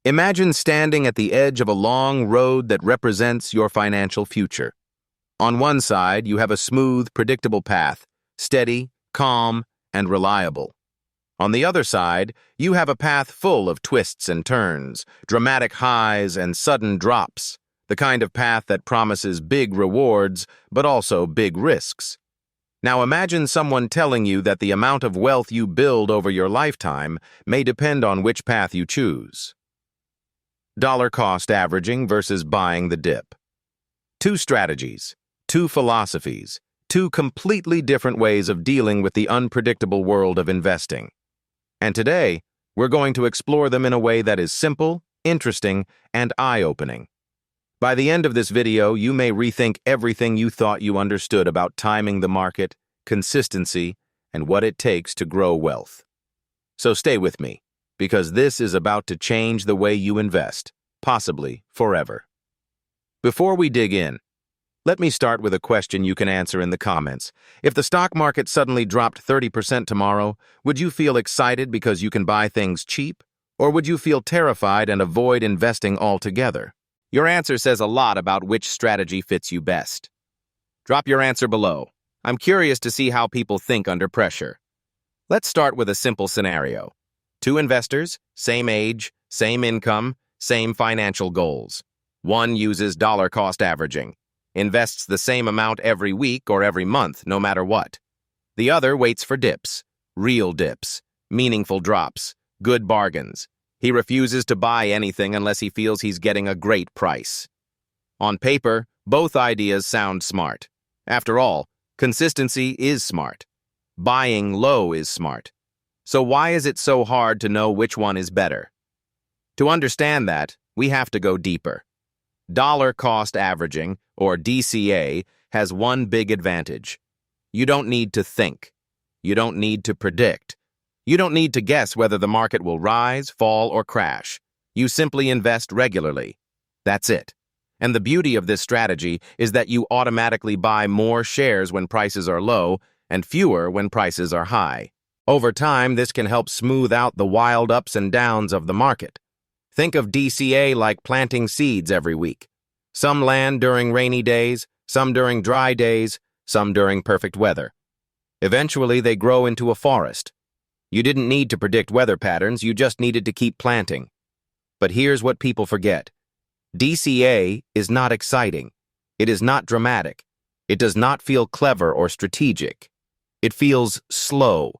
Imagine standing at the edge of a long road that represents your financial future. On one side, you have a smooth, predictable path, steady, calm, and reliable. On the other side, you have a path full of twists and turns, dramatic highs and sudden drops, the kind of path that promises big rewards, but also big risks. Now imagine someone telling you that the amount of wealth you build over your lifetime may depend on which path you choose. Dollar cost averaging versus buying the dip. Two strategies, two philosophies, two completely different ways of dealing with the unpredictable world of investing. And today, we're going to explore them in a way that is simple, interesting, and eye-opening. By the end of this video, you may rethink everything you thought you understood about timing the market, consistency, and what it takes to grow wealth. So stay with me, because this is about to change the way you invest, possibly forever. Before we dig in, let me start with a question you can answer in the comments. If the stock market suddenly dropped 30% tomorrow, would you feel excited because you can buy things cheap? Or would you feel terrified and avoid investing altogether? Your answer says a lot about which strategy fits you best. Drop your answer below. I'm curious to see how people think under pressure. Let's start with a simple scenario. Two investors, same age, same income, same financial goals. One uses dollar cost averaging, invests the same amount every week or every month, no matter what. The other waits for dips, real dips, meaningful drops, good bargains. He refuses to buy anything unless he feels he's getting a great price. On paper, both ideas sound smart. After all, consistency is smart. Buying low is smart. So why is it so hard to know which one is better? To understand that, we have to go deeper. Dollar cost averaging, or DCA, has one big advantage. You don't need to think. You don't need to predict. You don't need to guess whether the market will rise, fall, or crash. You simply invest regularly. That's it. And the beauty of this strategy is that you automatically buy more shares when prices are low and fewer when prices are high. Over time, this can help smooth out the wild ups and downs of the market. Think of DCA like planting seeds every week. Some land during rainy days, some during dry days, some during perfect weather. Eventually, they grow into a forest. You didn't need to predict weather patterns, you just needed to keep planting. But here's what people forget. DCA is not exciting. It is not dramatic. It does not feel clever or strategic. It feels slow.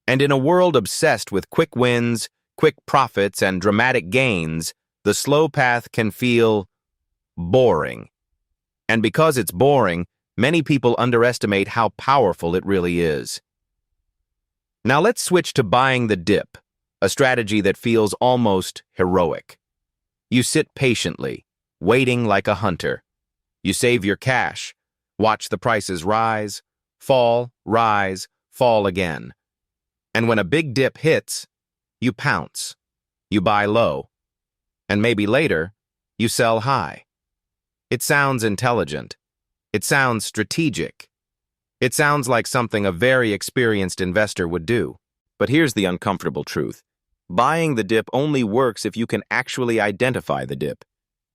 And in a world obsessed with quick wins, quick profits, and dramatic gains, the slow path can feel boring. And because it's boring, many people underestimate how powerful it really is. Now let's switch to buying the dip, a strategy that feels almost heroic. You sit patiently, waiting like a hunter. You save your cash, watch the prices rise, fall again. And when a big dip hits, you pounce. You buy low. And maybe later, you sell high. It sounds intelligent. It sounds strategic. It sounds like something a very experienced investor would do. But here's the uncomfortable truth. Buying the dip only works if you can actually identify the dip,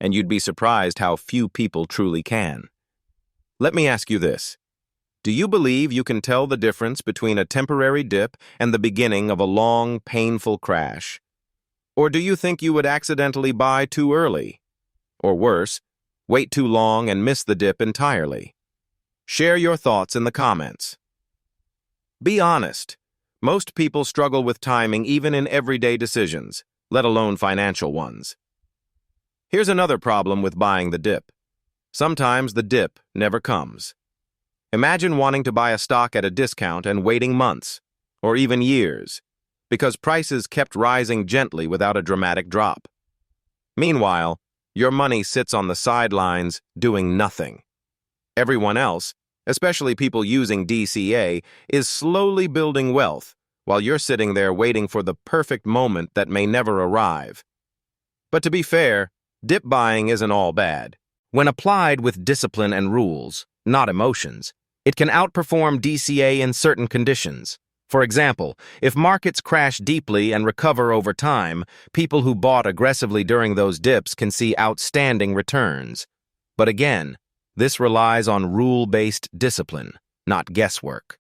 and you'd be surprised how few people truly can. Let me ask you this. Do you believe you can tell the difference between a temporary dip and the beginning of a long, painful crash? Or do you think you would accidentally buy too early? Or worse, wait too long and miss the dip entirely? Share your thoughts in the comments. Be honest. Most people struggle with timing even in everyday decisions, let alone financial ones. Here's another problem with buying the dip. Sometimes the dip never comes. Imagine wanting to buy a stock at a discount and waiting months, or even years, because prices kept rising gently without a dramatic drop. Meanwhile, your money sits on the sidelines doing nothing. Everyone else, especially people using DCA, is slowly building wealth, while you're sitting there waiting for the perfect moment that may never arrive. But to be fair, dip buying isn't all bad. When applied with discipline and rules, not emotions, it can outperform DCA in certain conditions. For example, if markets crash deeply and recover over time, people who bought aggressively during those dips can see outstanding returns. But again, this relies on rule-based discipline, not guesswork.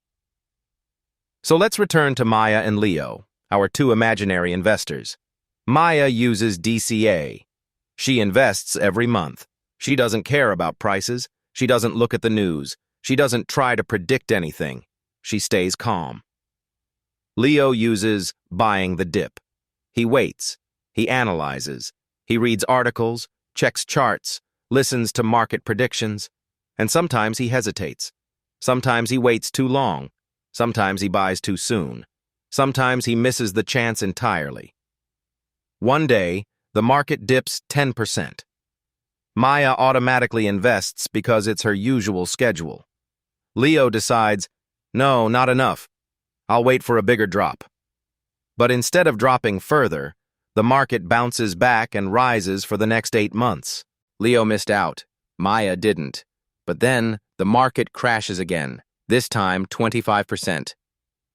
So let's return to Maya and Leo, our two imaginary investors. Maya uses DCA. She invests every month. She doesn't care about prices. She doesn't look at the news. She doesn't try to predict anything. She stays calm. Leo uses buying the dip. He waits. He analyzes. He reads articles, checks charts, listens to market predictions, and sometimes he hesitates. Sometimes he waits too long. Sometimes he buys too soon. Sometimes he misses the chance entirely. One day, the market dips 10%. Maya automatically invests because it's her usual schedule. Leo decides, no, not enough. I'll wait for a bigger drop. But instead of dropping further, the market bounces back and rises for the next 8 months. Leo missed out. Maya didn't. But then, the market crashes again, this time 25%.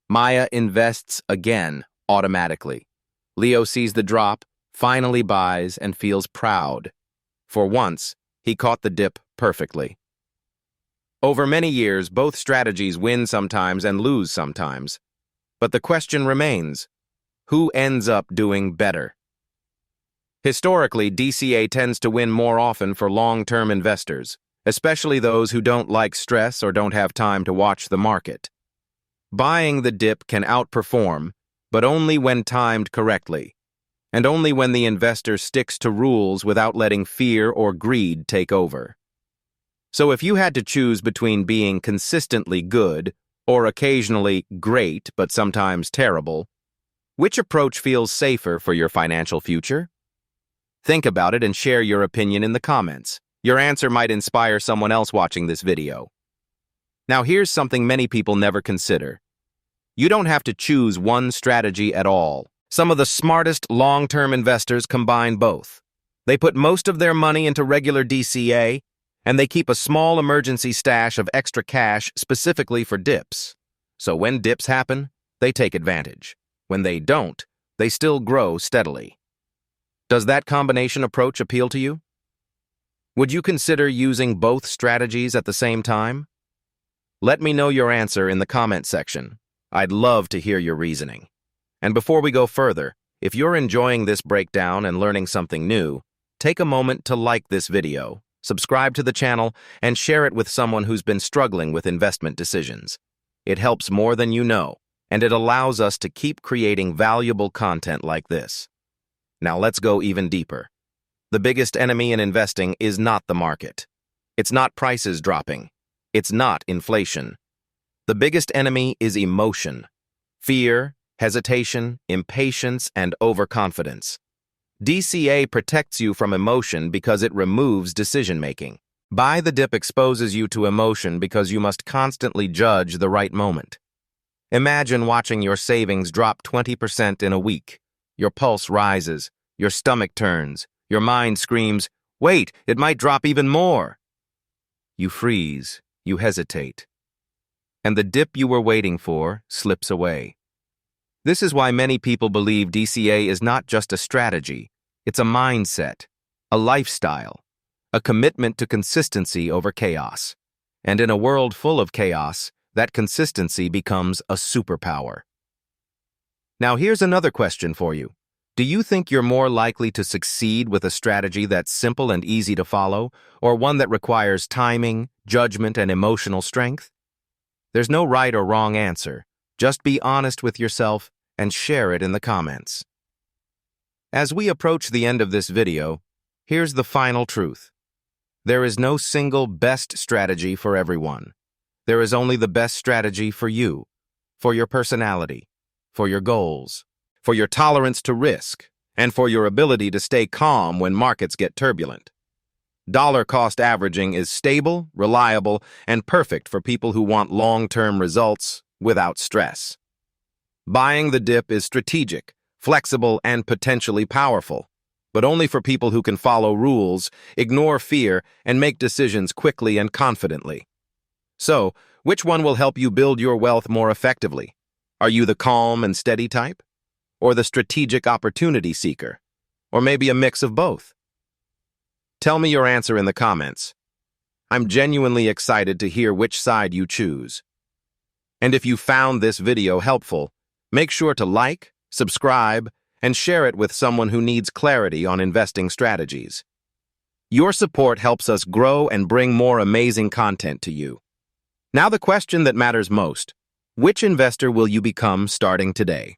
Maya invests again, automatically. Leo sees the drop, finally buys, and feels proud. For once, he caught the dip perfectly. Over many years, both strategies win sometimes and lose sometimes. But the question remains, who ends up doing better? Historically, DCA tends to win more often for long-term investors, especially those who don't like stress or don't have time to watch the market. Buying the dip can outperform, but only when timed correctly, and only when the investor sticks to rules without letting fear or greed take over. So if you had to choose between being consistently good or occasionally great but sometimes terrible, which approach feels safer for your financial future? Think about it and share your opinion in the comments. Your answer might inspire someone else watching this video. Now here's something many people never consider. You don't have to choose one strategy at all. Some of the smartest long-term investors combine both. They put most of their money into regular DCA, and they keep a small emergency stash of extra cash specifically for dips. So when dips happen, they take advantage. When they don't, they still grow steadily. Does that combination approach appeal to you? Would you consider using both strategies at the same time? Let me know your answer in the comment section. I'd love to hear your reasoning. And before we go further, if you're enjoying this breakdown and learning something new, take a moment to like this video, subscribe to the channel, and share it with someone who's been struggling with investment decisions. It helps more than you know, and it allows us to keep creating valuable content like this. Now let's go even deeper. The biggest enemy in investing is not the market. It's not prices dropping. It's not inflation. The biggest enemy is emotion, fear, hesitation, impatience, and overconfidence. DCA protects you from emotion because it removes decision-making. Buy the dip exposes you to emotion because you must constantly judge the right moment. Imagine watching your savings drop 20% in a week. Your pulse rises, your stomach turns, your mind screams, "Wait, it might drop even more." You freeze, you hesitate, and the dip you were waiting for slips away. This is why many people believe DCA is not just a strategy, it's a mindset, a lifestyle, a commitment to consistency over chaos. And in a world full of chaos, that consistency becomes a superpower. Now here's another question for you. Do you think you're more likely to succeed with a strategy that's simple and easy to follow, or one that requires timing, judgment, and emotional strength? There's no right or wrong answer. Just be honest with yourself and share it in the comments. As we approach the end of this video, here's the final truth. There is no single best strategy for everyone. There is only the best strategy for you, for your personality, for your goals, for your tolerance to risk, and for your ability to stay calm when markets get turbulent. Dollar cost averaging is stable, reliable, and perfect for people who want long-term results without stress. Buying the dip is strategic, flexible, and potentially powerful, but only for people who can follow rules, ignore fear, and make decisions quickly and confidently. So, which one will help you build your wealth more effectively? Are you the calm and steady type? Or the strategic opportunity seeker? Or maybe a mix of both? Tell me your answer in the comments. I'm genuinely excited to hear which side you choose. And if you found this video helpful, make sure to like, subscribe, and share it with someone who needs clarity on investing strategies. Your support helps us grow and bring more amazing content to you. Now the question that matters most: which investor will you become starting today?